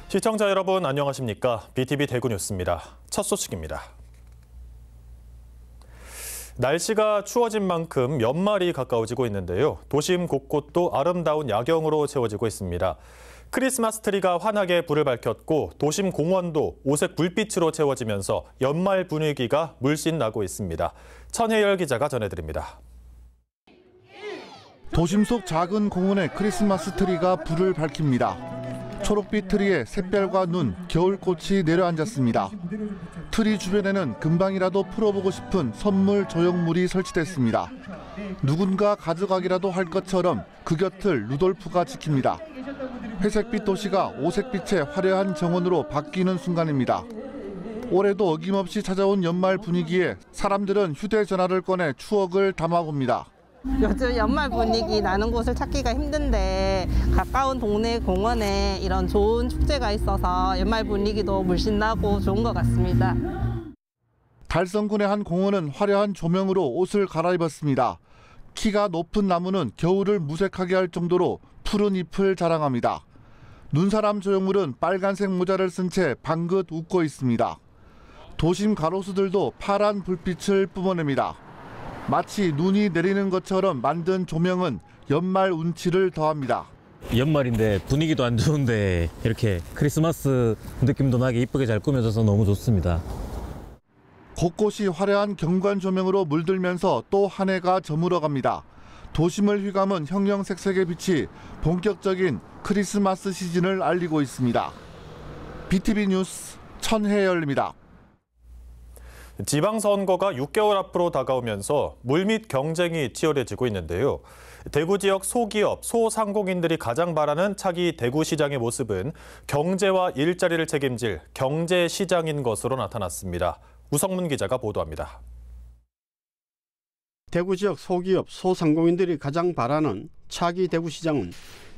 시청자 여러분 안녕하십니까? BTV 대구 뉴스입니다. 첫 소식입니다. 날씨가 추워진 만큼 연말이 가까워지고 있는데요. 도심 곳곳도 아름다운 야경으로 채워지고 있습니다. 크리스마스 트리가 환하게 불을 밝혔고 도심 공원도 오색 불빛으로 채워지면서 연말 분위기가 물씬 나고 있습니다. 천혜열 기자가 전해드립니다. 도심 속 작은 공원에 크리스마스 트리가 불을 밝힙니다. 초록빛 트리에 샛별과 눈, 겨울꽃이 내려앉았습니다. 트리 주변에는 금방이라도 풀어보고 싶은 선물 조형물이 설치됐습니다. 누군가 가져가기라도 할 것처럼 그 곁을 루돌프가 지킵니다. 회색빛 도시가 오색빛의 화려한 정원으로 바뀌는 순간입니다. 올해도 어김없이 찾아온 연말 분위기에 사람들은 휴대전화를 꺼내 추억을 담아봅니다. 요즘 연말 분위기 나는 곳을 찾기가 힘든데 가까운 동네 공원에 이런 좋은 축제가 있어서 연말 분위기도 물씬 나고 좋은 것 같습니다. 달성군의 한 공원은 화려한 조명으로 옷을 갈아입었습니다. 키가 높은 나무는 겨울을 무색하게 할 정도로 푸른 잎을 자랑합니다. 눈사람 조형물은 빨간색 모자를 쓴 채 방긋 웃고 있습니다. 도심 가로수들도 파란 불빛을 뿜어냅니다. 마치 눈이 내리는 것처럼 만든 조명은 연말 운치를 더합니다. 연말인데 분위기도 안 좋은데 이렇게 크리스마스 느낌도 나게 이쁘게 잘 꾸며져서 너무 좋습니다. 곳곳이 화려한 경관 조명으로 물들면서 또 한 해가 저물어갑니다. 도심을 휘감은 형형색색의 빛이 본격적인 크리스마스 시즌을 알리고 있습니다. BTV 뉴스 천혜열입니다. 지방선거가 6개월 앞으로 다가오면서 물밑 경쟁이 치열해지고 있는데요. 대구 지역 소기업, 소상공인들이 가장 바라는 차기 대구시장의 모습은 경제와 일자리를 책임질 경제시장인 것으로 나타났습니다. 우성문 기자가 보도합니다. 대구 지역 소기업, 소상공인들이 가장 바라는 차기 대구시장은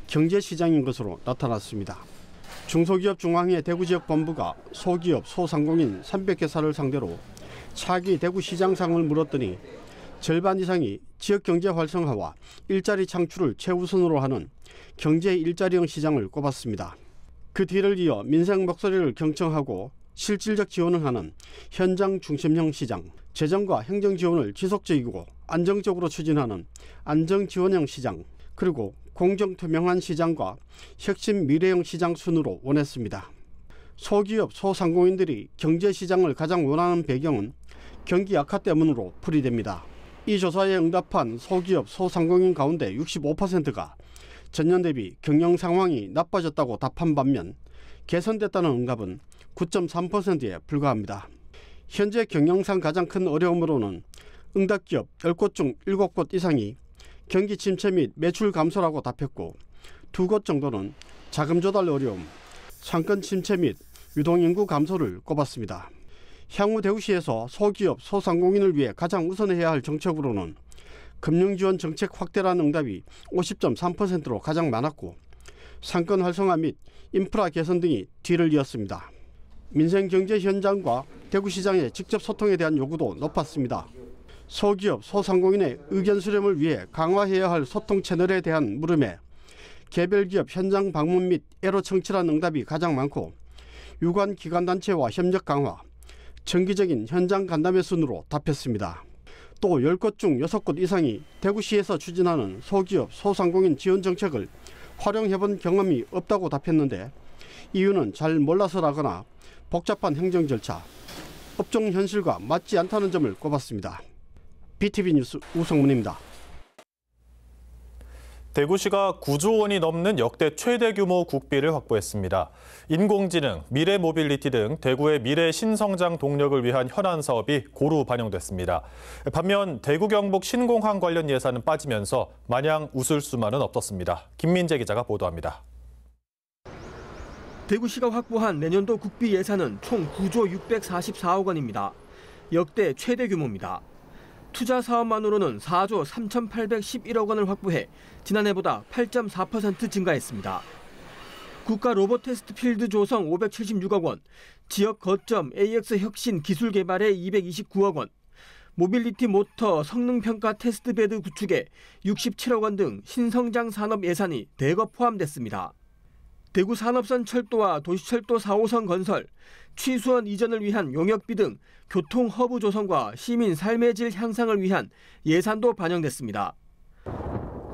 경제시장인 것으로 나타났습니다. 중소기업 중앙회 대구 지역 본부가 소기업, 소상공인 300개사를 상대로 차기 대구시장상을 물었더니 절반 이상이 지역 경제 활성화와 일자리 창출을 최우선으로 하는 경제 일자리형 시장을 꼽았습니다. 그 뒤를 이어 민생 목소리를 경청하고 실질적 지원을 하는 현장 중심형 시장, 재정과 행정 지원을 지속적이고 안정적으로 추진하는 안정지원형 시장, 그리고 공정투명한 시장과 혁신 미래형 시장 순으로 원했습니다. 소기업, 소상공인들이 경제시장을 가장 원하는 배경은 경기 악화 때문으로 풀이됩니다. 이 조사에 응답한 소기업, 소상공인 가운데 65%가 전년 대비 경영 상황이 나빠졌다고 답한 반면 개선됐다는 응답은 9.3%에 불과합니다. 현재 경영상 가장 큰 어려움으로는 응답기업 10곳 중 7곳 이상이 경기 침체 및 매출 감소라고 답했고 2곳 정도는 자금 조달 어려움, 상권 침체 및 유동인구 감소를 꼽았습니다. 향후 대구시에서 소기업, 소상공인을 위해 가장 우선해야 할 정책으로는 금융지원 정책 확대라는 응답이 50.3%로 가장 많았고 상권 활성화 및 인프라 개선 등이 뒤를 이었습니다. 민생경제 현장과 대구시장의 직접 소통에 대한 요구도 높았습니다. 소기업, 소상공인의 의견 수렴을 위해 강화해야 할 소통 채널에 대한 물음에 개별기업 현장 방문 및 애로 청취라는 응답이 가장 많고 유관 기관단체와 협력 강화, 정기적인 현장 간담회 순으로 답했습니다. 또 10곳 중 6곳 이상이 대구시에서 추진하는 소기업, 소상공인 지원 정책을 활용해본 경험이 없다고 답했는데 이유는 잘 몰라서라거나 복잡한 행정 절차, 업종 현실과 맞지 않다는 점을 꼽았습니다. BTV 뉴스 우성문입니다. 대구시가 9조 원이 넘는 역대 최대 규모 국비를 확보했습니다. 인공지능, 미래 모빌리티 등 대구의 미래 신성장 동력을 위한 현안 사업이 고루 반영됐습니다. 반면 대구 경북 신공항 관련 예산은 빠지면서 마냥 웃을 수만은 없었습니다. 김민재 기자가 보도합니다. 대구시가 확보한 내년도 국비 예산은 총 9조 644억 원입니다. 역대 최대 규모입니다. 투자 사업만으로는 4조 3,811억 원을 확보해 지난해보다 8.4% 증가했습니다. 국가 로봇 테스트 필드 조성 576억 원, 지역 거점 AX 혁신 기술 개발에 229억 원, 모빌리티 모터 성능평가 테스트 베드 구축에 67억 원 등 신성장 산업 예산이 대거 포함됐습니다. 대구 산업선 철도와 도시철도 4호선 건설, 취수원 이전을 위한 용역비 등 교통 허브 조성과 시민 삶의 질 향상을 위한 예산도 반영됐습니다.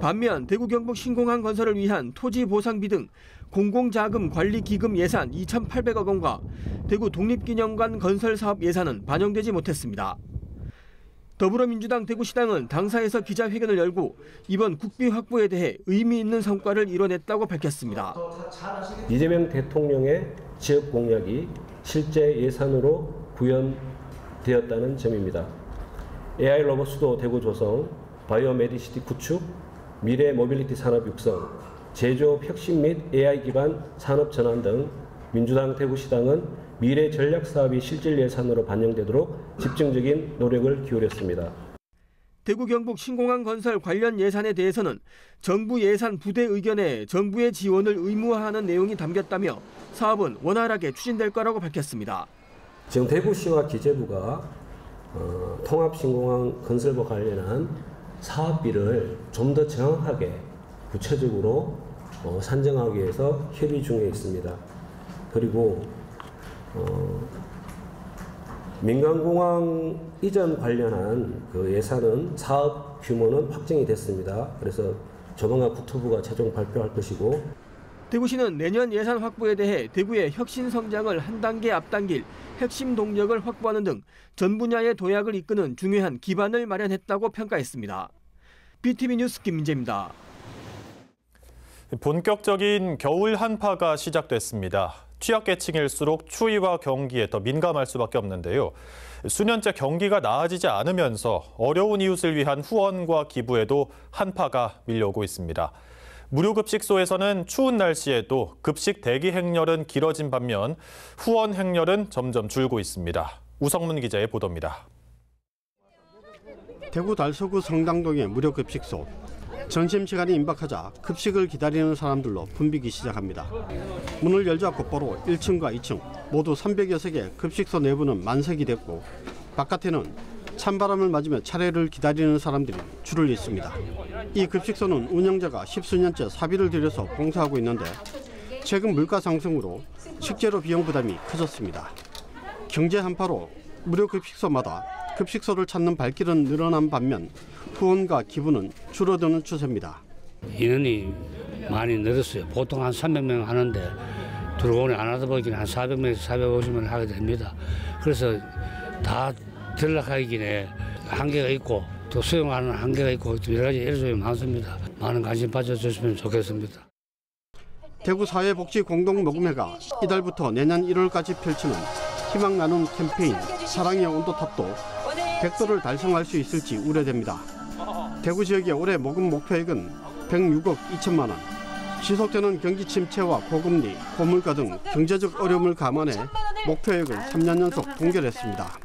반면 대구 경북 신공항 건설을 위한 토지 보상비 등 공공자금 관리 기금 예산 2,800억 원과 대구 독립기념관 건설 사업 예산은 반영되지 못했습니다. 더불어민주당 대구시당은 당사에서 기자회견을 열고 이번 국비 확보에 대해 의미 있는 성과를 이뤄냈다고 밝혔습니다. 이재명 대통령의 지역 공약이 실제 예산으로 구현되었다는 점입니다. AI 로봇 수도 대구 조성, 바이오 메디시티 구축, 미래 모빌리티 산업 육성, 제조업 혁신 및 AI 기반 산업 전환 등 민주당 대구시당은 미래 전략 사업이 실질 예산으로 반영되도록 집중적인 노력을 기울였습니다. 대구 경북 신공항 건설 관련 예산에 대해서는 정부 예산 부대 의견에 정부의 지원을 의무화하는 내용이 담겼다며 사업은 원활하게 추진될 거라고 밝혔습니다. 지금 대구시와 기재부가 통합신공항 건설과 관련한 사업비를 좀 더 정확하게 구체적으로 산정하기 위해서 협의 중에 있습니다. 그리고 민간공항 이전 관련한 그 예산은 사업 규모는 확정이 됐습니다. 그래서 조만간 국토부가 최종 발표할 것이고, 대구시는 내년 예산 확보에 대해 대구의 혁신 성장을 한 단계 앞당길 핵심 동력을 확보하는 등 전 분야의 도약을 이끄는 중요한 기반을 마련했다고 평가했습니다. BTV 뉴스 김민재입니다. 본격적인 겨울 한파가 시작됐습니다. 취약계층일수록 추위와 경기에 더 민감할 수밖에 없는데요. 수년째 경기가 나아지지 않으면서 어려운 이웃을 위한 후원과 기부에도 한파가 밀려오고 있습니다. 무료급식소에서는 추운 날씨에도 급식 대기 행렬은 길어진 반면 후원 행렬은 점점 줄고 있습니다. 우성문 기자의 보도입니다. 대구 달서구 성당동의 무료급식소. 점심시간이 임박하자 급식을 기다리는 사람들로 붐비기 시작합니다. 문을 열자 곧바로 1층과 2층 모두 300여 석의 급식소 내부는 만석이 됐고, 바깥에는 찬바람을 맞으며 차례를 기다리는 사람들이 줄을 잇습니다. 이 급식소는 운영자가 10수년째 사비를 들여서 봉사하고 있는데 최근 물가 상승으로 식재료 비용 부담이 커졌습니다. 경제 한파로 무료급식소마다 급식소를 찾는 발길은 늘어난 반면 후원과 기부는 줄어드는 추세입니다. 인원이 많이 늘었어요. 보통 한 300명 하는데 들어오니 안 하다 보니까 한 400명에서 450명 하게 됩니다. 그래서 다 들락하기에 한계가 있고 또 수용하는 한계가 있고 여러 가지 애로점이 많습니다. 많은 관심 가져주시면 좋겠습니다. 대구 사회복지공동모금회가 이달부터 내년 1월까지 펼치는 희망 나눔 캠페인 사랑의 온도탑도 100도를 달성할 수 있을지 우려됩니다. 대구 지역의 올해 모금 목표액은 106억 2천만 원. 지속되는 경기 침체와 고금리, 고물가 등 경제적 어려움을 감안해 목표액을 3년 연속 동결했습니다.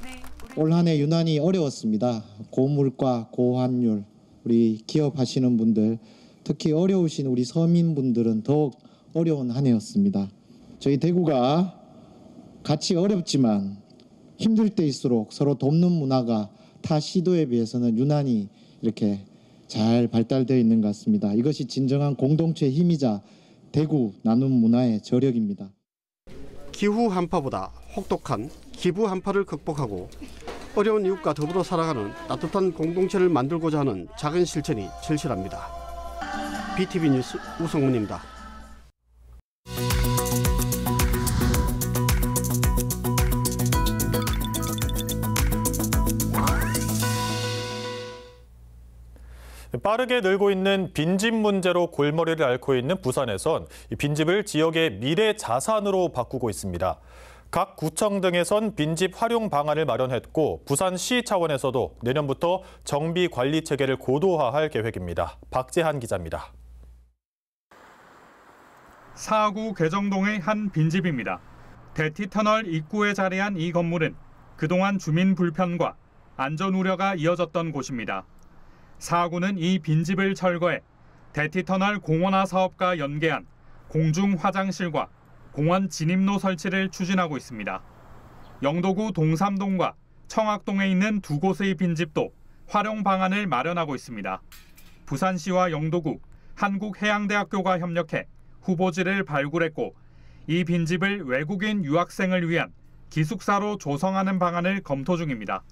올 한 해 유난히 어려웠습니다. 고물가, 고환율, 우리 기업하시는 분들, 특히 어려우신 우리 서민분들은 더욱 어려운 한 해였습니다. 저희 대구가 같이 어렵지만 힘들 때일수록 서로 돕는 문화가 타 시도에 비해서는 유난히 이렇게 잘 발달되어 있는 것 같습니다. 이것이 진정한 공동체의 힘이자 대구 나눔 문화의 저력입니다. 기후 한파보다 혹독한 기부 한파를 극복하고 어려운 이웃과 더불어 살아가는 따뜻한 공동체를 만들고자 하는 작은 실천이 절실합니다. BTV 뉴스 우성문입니다. 빠르게 늘고 있는 빈집 문제로 골머리를 앓고 있는 부산에선 이 빈집을 지역의 미래 자산으로 바꾸고 있습니다. 각 구청 등에선 빈집 활용 방안을 마련했고 부산시 차원에서도 내년부터 정비 관리 체계를 고도화할 계획입니다. 박재한 기자입니다. 사구 괴정동의 한 빈집입니다. 대티터널 입구에 자리한 이 건물은 그동안 주민 불편과 안전 우려가 이어졌던 곳입니다. 사구는 이 빈집을 철거해 대티터널 공원화 사업과 연계한 공중 화장실과 공원 진입로 설치를 추진하고 있습니다. 영도구 동삼동과 청학동에 있는 두 곳의 빈집도 활용 방안을 마련하고 있습니다. 부산시와 영도구, 한국해양대학교가 협력해 후보지를 발굴했고 이 빈집을 외국인 유학생을 위한 기숙사로 조성하는 방안을 검토 중입니다.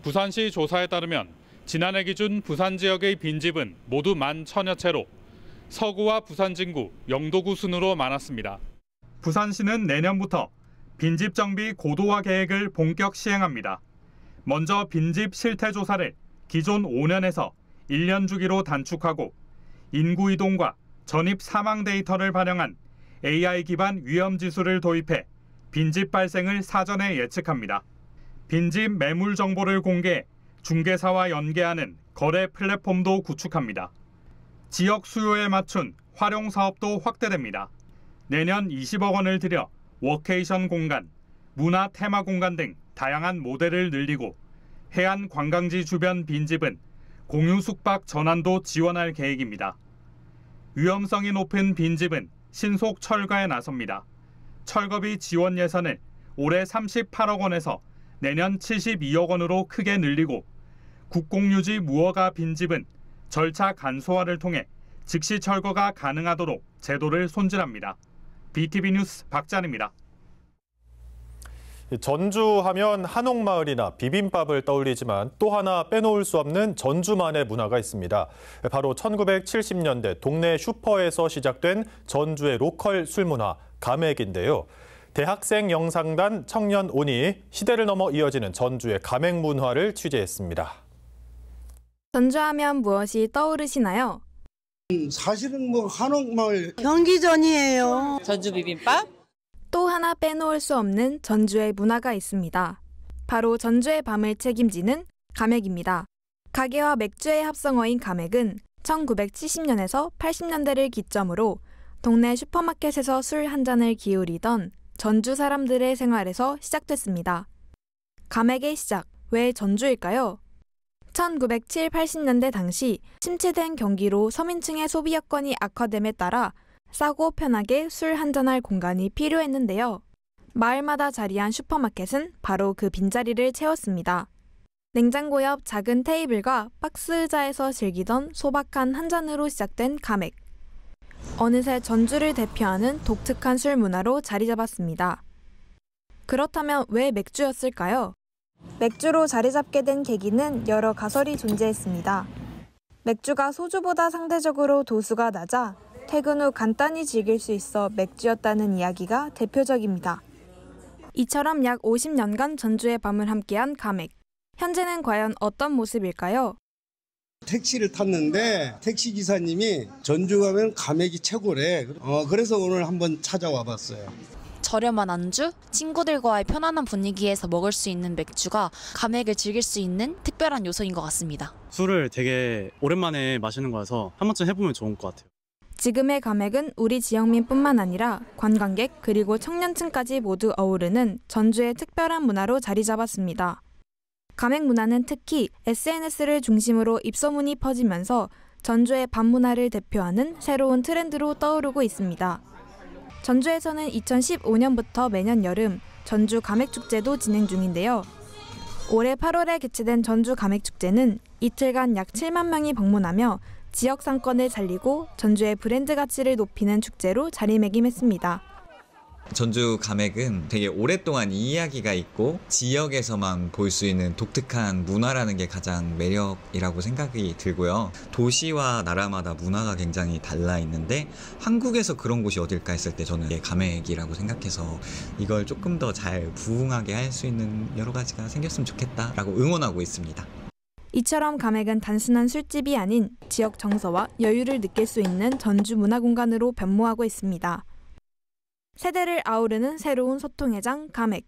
부산시 조사에 따르면 지난해 기준 부산 지역의 빈집은 모두 10,000여 채로 서구와 부산 진구, 영도구 순으로 많았습니다. 부산시는 내년부터 빈집 정비 고도화 계획을 본격 시행합니다. 먼저 빈집 실태 조사를 기존 5년에서 1년 주기로 단축하고 인구 이동과 전입 사망 데이터를 반영한 AI 기반 위험 지수를 도입해 빈집 발생을 사전에 예측합니다. 빈집 매물 정보를 공개해 중개사와 연계하는 거래 플랫폼도 구축합니다. 지역 수요에 맞춘 활용 사업도 확대됩니다. 내년 20억 원을 들여 워케이션 공간, 문화 테마 공간 등 다양한 모델을 늘리고 해안 관광지 주변 빈집은 공유 숙박 전환도 지원할 계획입니다. 위험성이 높은 빈집은 신속 철거에 나섭니다. 철거비 지원 예산을 올해 38억 원에서 내년 72억 원으로 크게 늘리고 국공유지 무허가 빈집은 절차 간소화를 통해 즉시 철거가 가능하도록 제도를 손질합니다. BTV 뉴스 박찬입니다. 전주하면 한옥마을이나 비빔밥을 떠올리지만 또 하나 빼놓을 수 없는 전주만의 문화가 있습니다. 바로 1970년대 동네 슈퍼에서 시작된 전주의 로컬 술문화, 가맥인데요. 대학생 영상단 청년온이 시대를 넘어 이어지는 전주의 가맥 문화를 취재했습니다. 전주하면 무엇이 떠오르시나요? 사실은 한옥마을 경기전이에요. 전주 비빔밥? 또 하나 빼놓을 수 없는 전주의 문화가 있습니다. 바로 전주의 밤을 책임지는 가맥입니다. 가게와 맥주의 합성어인 가맥은 1970년에서 80년대를 기점으로 동네 슈퍼마켓에서 술 한 잔을 기울이던 전주 사람들의 생활에서 시작됐습니다. 가맥의 시작, 왜 전주일까요? 1970, 80년대 당시 침체된 경기로 서민층의 소비 여건이 악화됨에 따라 싸고 편하게 술 한잔할 공간이 필요했는데요. 마을마다 자리한 슈퍼마켓은 바로 그 빈자리를 채웠습니다. 냉장고 옆 작은 테이블과 박스 의자에서 즐기던 소박한 한 잔으로 시작된 가맥. 어느새 전주를 대표하는 독특한 술 문화로 자리 잡았습니다. 그렇다면 왜 맥주였을까요? 맥주로 자리 잡게 된 계기는 여러 가설이 존재했습니다. 맥주가 소주보다 상대적으로 도수가 낮아 퇴근 후 간단히 즐길 수 있어 맥주였다는 이야기가 대표적입니다. 이처럼 약 50년간 전주의 밤을 함께한 가맥. 현재는 과연 어떤 모습일까요? 택시를 탔는데 택시 기사님이 전주 가면 가맥이 최고래. 그래서 오늘 한번 찾아와 봤어요. 저렴한 안주, 친구들과의 편안한 분위기에서 먹을 수 있는 맥주가 가맥을 즐길 수 있는 특별한 요소인 것 같습니다. 술을 되게 오랜만에 마시는 거라서 한 번쯤 해보면 좋을 것 같아요. 지금의 가맥은 우리 지역민뿐만 아니라 관광객 그리고 청년층까지 모두 어우르는 전주의 특별한 문화로 자리 잡았습니다. 가맥 문화는 특히 SNS를 중심으로 입소문이 퍼지면서 전주의 밤 문화를 대표하는 새로운 트렌드로 떠오르고 있습니다. 전주에서는 2015년부터 매년 여름 전주 가맥축제도 진행 중인데요. 올해 8월에 개최된 전주 가맥축제는 이틀간 약 7만 명이 방문하며 지역 상권을 살리고 전주의 브랜드 가치를 높이는 축제로 자리매김했습니다. 전주 가맥은 되게 오랫동안 이야기가 있고 지역에서만 볼 수 있는 독특한 문화라는 게 가장 매력이라고 생각이 들고요. 도시와 나라마다 문화가 굉장히 달라 있는데 한국에서 그런 곳이 어딜까 했을 때 저는 이게 가맥이라고 생각해서 이걸 조금 더 잘 부흥하게 할 수 있는 여러 가지가 생겼으면 좋겠다라고 응원하고 있습니다. 이처럼 가맥은 단순한 술집이 아닌 지역 정서와 여유를 느낄 수 있는 전주 문화공간으로 변모하고 있습니다. 세대를 아우르는 새로운 소통의 장 가맥.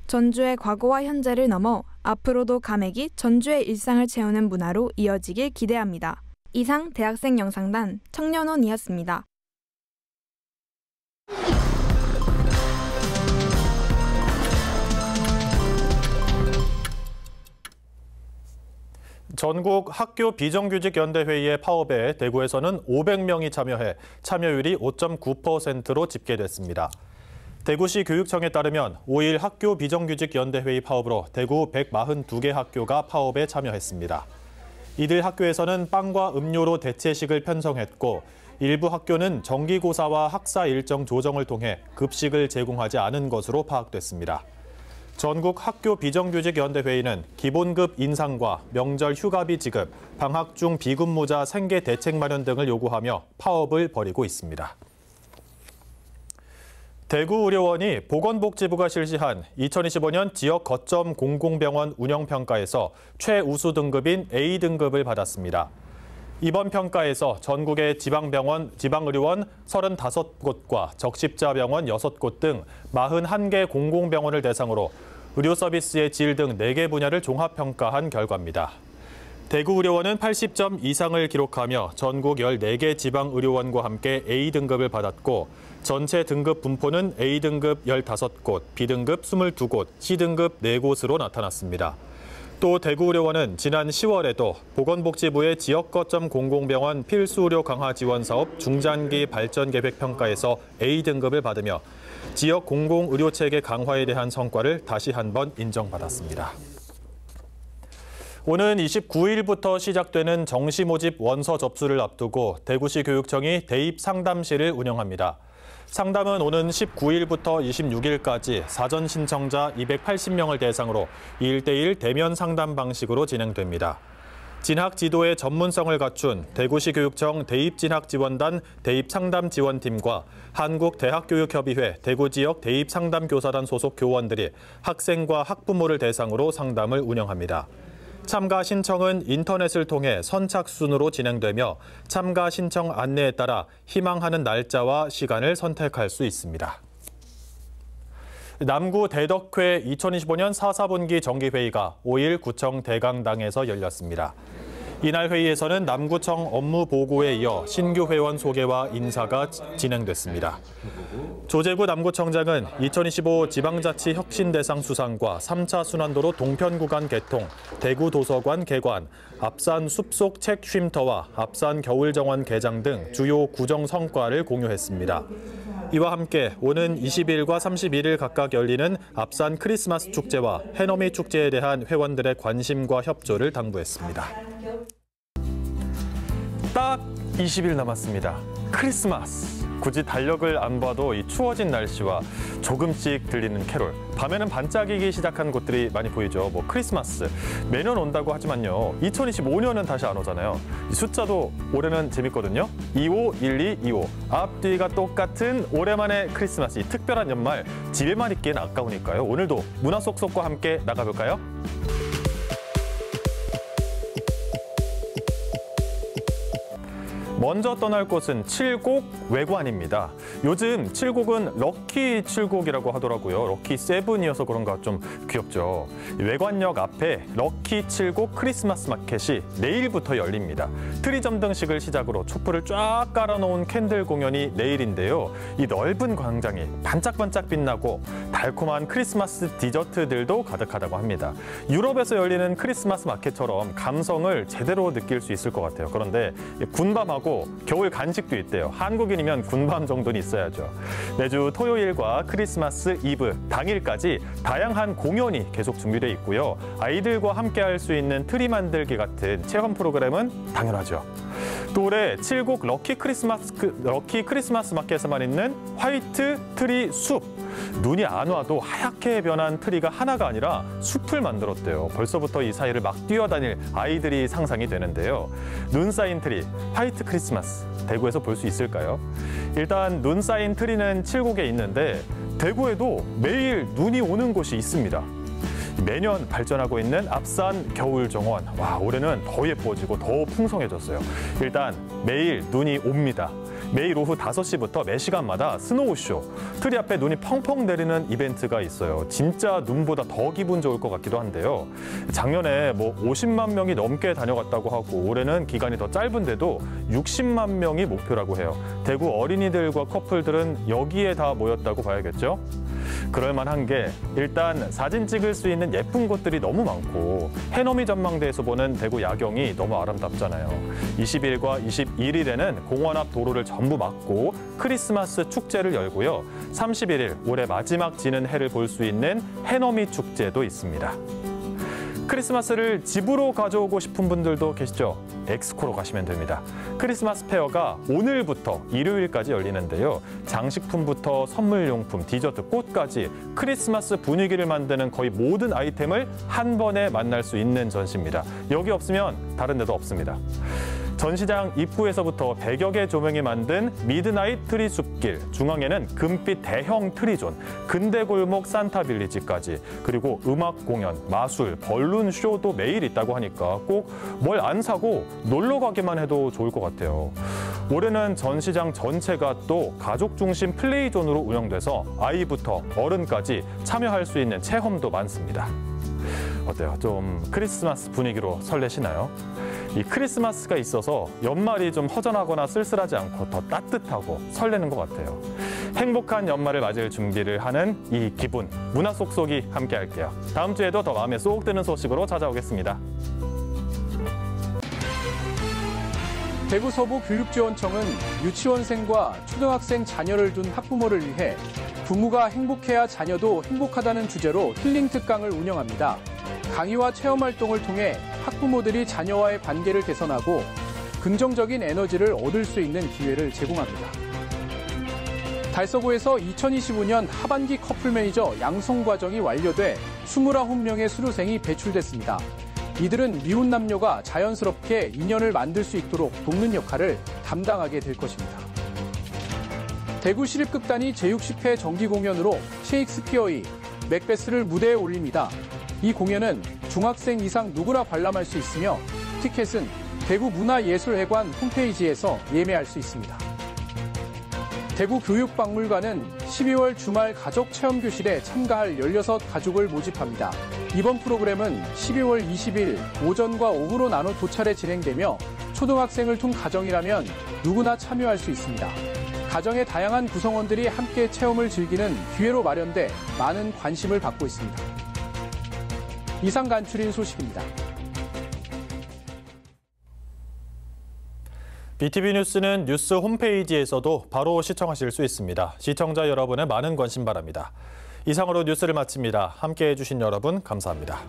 전주의 과거와 현재를 넘어 앞으로도 가맥이 전주의 일상을 채우는 문화로 이어지길 기대합니다. 이상 대학생 영상단 청년온이었습니다. 전국 학교 비정규직연대회의의 파업에 대구에서는 500명이 참여해 참여율이 5.9%로 집계됐습니다. 대구시 교육청에 따르면 5일 학교 비정규직연대회의 파업으로 대구 142개 학교가 파업에 참여했습니다. 이들 학교에서는 빵과 음료로 대체식을 편성했고 일부 학교는 정기고사와 학사 일정 조정을 통해 급식을 제공하지 않은 것으로 파악됐습니다. 전국 학교 비정규직연대회의는 기본급 인상과 명절 휴가비 지급, 방학 중 비근무자 생계 대책 마련 등을 요구하며 파업을 벌이고 있습니다. 대구의료원이 보건복지부가 실시한 2025년 지역 거점 공공병원 운영평가에서 최우수 등급인 A등급을 받았습니다. 이번 평가에서 전국의 지방병원, 지방의료원 35곳과 적십자병원 6곳 등 41개 공공병원을 대상으로 의료 서비스의 질 등 4개 분야를 종합평가한 결과입니다. 대구의료원은 80점 이상을 기록하며 전국 14개 지방의료원과 함께 A등급을 받았고 전체 등급 분포는 A등급 15곳, B등급 22곳, C등급 4곳으로 나타났습니다. 또 대구의료원은 지난 10월에도 보건복지부의 지역거점 공공병원 필수의료 강화 지원 사업 중장기 발전 계획 평가에서 A등급을 받으며 지역 공공의료체계 강화에 대한 성과를 다시 한번 인정받았습니다. 오는 29일부터 시작되는 정시 모집 원서 접수를 앞두고 대구시 교육청이 대입 상담실을 운영합니다. 상담은 오는 19일부터 26일까지 사전 신청자 280명을 대상으로 1대1 대면 상담 방식으로 진행됩니다. 진학 지도의 전문성을 갖춘 대구시 교육청 대입진학지원단 대입상담지원팀과 한국대학교육협의회 대구지역 대입상담교사단 소속 교원들이 학생과 학부모를 대상으로 상담을 운영합니다. 참가 신청은 인터넷을 통해 선착순으로 진행되며 참가 신청 안내에 따라 희망하는 날짜와 시간을 선택할 수 있습니다. 남구 대덕회 2025년 4.4분기 정기회의가 5일 구청 대강당에서 열렸습니다. 이날 회의에서는 남구청 업무 보고에 이어 신규 회원 소개와 인사가 진행됐습니다. 조재구 남구청장은 2025 지방자치 혁신대상 수상과 3차 순환도로 동편 구간 개통, 대구 도서관 개관, 앞산 숲속 책 쉼터와 앞산 겨울정원 개장 등 주요 구정 성과를 공유했습니다. 이와 함께 오는 20일과 31일 각각 열리는 앞산 크리스마스 축제와 해넘이 축제에 대한 회원들의 관심과 협조를 당부했습니다. 딱 20일 남았습니다. 크리스마스. 굳이 달력을 안 봐도 이 추워진 날씨와 조금씩 들리는 캐롤, 밤에는 반짝이기 시작한 곳들이 많이 보이죠. 뭐 크리스마스, 매년 온다고 하지만요. 2025년은 다시 안 오잖아요. 이 숫자도 올해는 재밌거든요. 25, 12, 25. 앞뒤가 똑같은 오랜만의 크리스마스, 이 특별한 연말, 집에만 있기엔 아까우니까요. 오늘도 문화 속속과 함께 나가볼까요? 먼저 떠날 곳은 칠곡 외관입니다. 요즘 칠곡은 럭키 칠곡이라고 하더라고요. 럭키 세븐이어서 그런가 좀 귀엽죠. 외관역 앞에 럭키 칠곡 크리스마스 마켓이 내일부터 열립니다. 트리 점등식을 시작으로 촛불을 쫙 깔아놓은 캔들 공연이 내일인데요. 이 넓은 광장이 반짝반짝 빛나고 달콤한 크리스마스 디저트들도 가득하다고 합니다. 유럽에서 열리는 크리스마스 마켓처럼 감성을 제대로 느낄 수 있을 것 같아요. 그런데 군밤하고 겨울 간식도 있대요. 한국인이면 군밤 정도는 있어야죠. 매주 토요일과 크리스마스 이브 당일까지 다양한 공연이 계속 준비되어 있고요. 아이들과 함께 할 수 있는 트리 만들기 같은 체험 프로그램은 당연하죠. 또 올해 칠곡 럭키 크리스마스 마켓에만 있는 화이트 트리 숲. 눈이 안 와도 하얗게 변한 트리가 하나가 아니라 숲을 만들었대요. 벌써부터 이 사이를 막 뛰어다닐 아이들이 상상이 되는데요. 눈 쌓인 트리, 화이트 크리스마스, 대구에서 볼 수 있을까요? 일단 눈 쌓인 트리는 칠곡에 있는데 대구에도 매일 눈이 오는 곳이 있습니다. 매년 발전하고 있는 앞산 겨울정원. 와, 올해는 더 예뻐지고 더 풍성해졌어요. 일단 매일 눈이 옵니다. 매일 오후 5시부터 매 시간마다 스노우쇼, 트리 앞에 눈이 펑펑 내리는 이벤트가 있어요. 진짜 눈보다 더 기분 좋을 것 같기도 한데요. 작년에 50만 명이 넘게 다녀갔다고 하고 올해는 기간이 더 짧은데도 60만 명이 목표라고 해요. 대구 어린이들과 커플들은 여기에 다 모였다고 봐야겠죠? 그럴만한 게 일단 사진 찍을 수 있는 예쁜 곳들이 너무 많고 해넘이 전망대에서 보는 대구 야경이 너무 아름답잖아요. 20일과 21일에는 공원 앞 도로를 전부 막고 크리스마스 축제를 열고요. 31일 올해 마지막 지는 해를 볼 수 있는 해넘이 축제도 있습니다. 크리스마스를 집으로 가져오고 싶은 분들도 계시죠? 엑스코로 가시면 됩니다. 크리스마스 페어가 오늘부터 일요일까지 열리는데요. 장식품부터 선물용품, 디저트, 꽃까지 크리스마스 분위기를 만드는 거의 모든 아이템을 한 번에 만날 수 있는 전시입니다. 여기 없으면 다른 데도 없습니다. 전시장 입구에서부터 100여 개 조명이 만든 미드나잇 트리 숲길, 중앙에는 금빛 대형 트리존, 근대골목 산타빌리지까지, 그리고 음악 공연, 마술, 벌룬 쇼도 매일 있다고 하니까 꼭 뭘 안 사고 놀러 가기만 해도 좋을 것 같아요. 올해는 전시장 전체가 또 가족 중심 플레이존으로 운영돼서 아이부터 어른까지 참여할 수 있는 체험도 많습니다. 어때요? 좀 크리스마스 분위기로 설레시나요? 이 크리스마스가 있어서 연말이 좀 허전하거나 쓸쓸하지 않고 더 따뜻하고 설레는 것 같아요. 행복한 연말을 맞을 준비를 하는 이 기분, 문화 속속이 함께 할게요. 다음 주에도 더 마음에 쏙 드는 소식으로 찾아오겠습니다. 대구 서부 교육지원청은 유치원생과 초등학생 자녀를 둔 학부모를 위해 부모가 행복해야 자녀도 행복하다는 주제로 힐링 특강을 운영합니다. 강의와 체험 활동을 통해 학부모들이 자녀와의 관계를 개선하고 긍정적인 에너지를 얻을 수 있는 기회를 제공합니다. 달서구에서 2025년 하반기 커플 매니저 양성 과정이 완료돼 29명의 수료생이 배출됐습니다. 이들은 미혼 남녀가 자연스럽게 인연을 만들 수 있도록 돕는 역할을 담당하게 될 것입니다. 대구 시립극단이 제60회 정기 공연으로 셰익스피어의 맥베스를 무대에 올립니다. 이 공연은 중학생 이상 누구나 관람할 수 있으며 티켓은 대구문화예술회관 홈페이지에서 예매할 수 있습니다. 대구교육박물관은 12월 주말 가족체험교실에 참가할 16가족을 모집합니다. 이번 프로그램은 12월 20일 오전과 오후로 나눠 도차례 진행되며 초등학생을 둔 가정이라면 누구나 참여할 수 있습니다. 가정의 다양한 구성원들이 함께 체험을 즐기는 기회로 마련돼 많은 관심을 받고 있습니다. 이상 간추린 소식입니다. BTV 뉴스는 뉴스 홈페이지에서도 바로 시청하실 수 있습니다. 시청자 여러분의 많은 관심 바랍니다. 이상으로 뉴스를 마칩니다. 함께해 주신 여러분 감사합니다.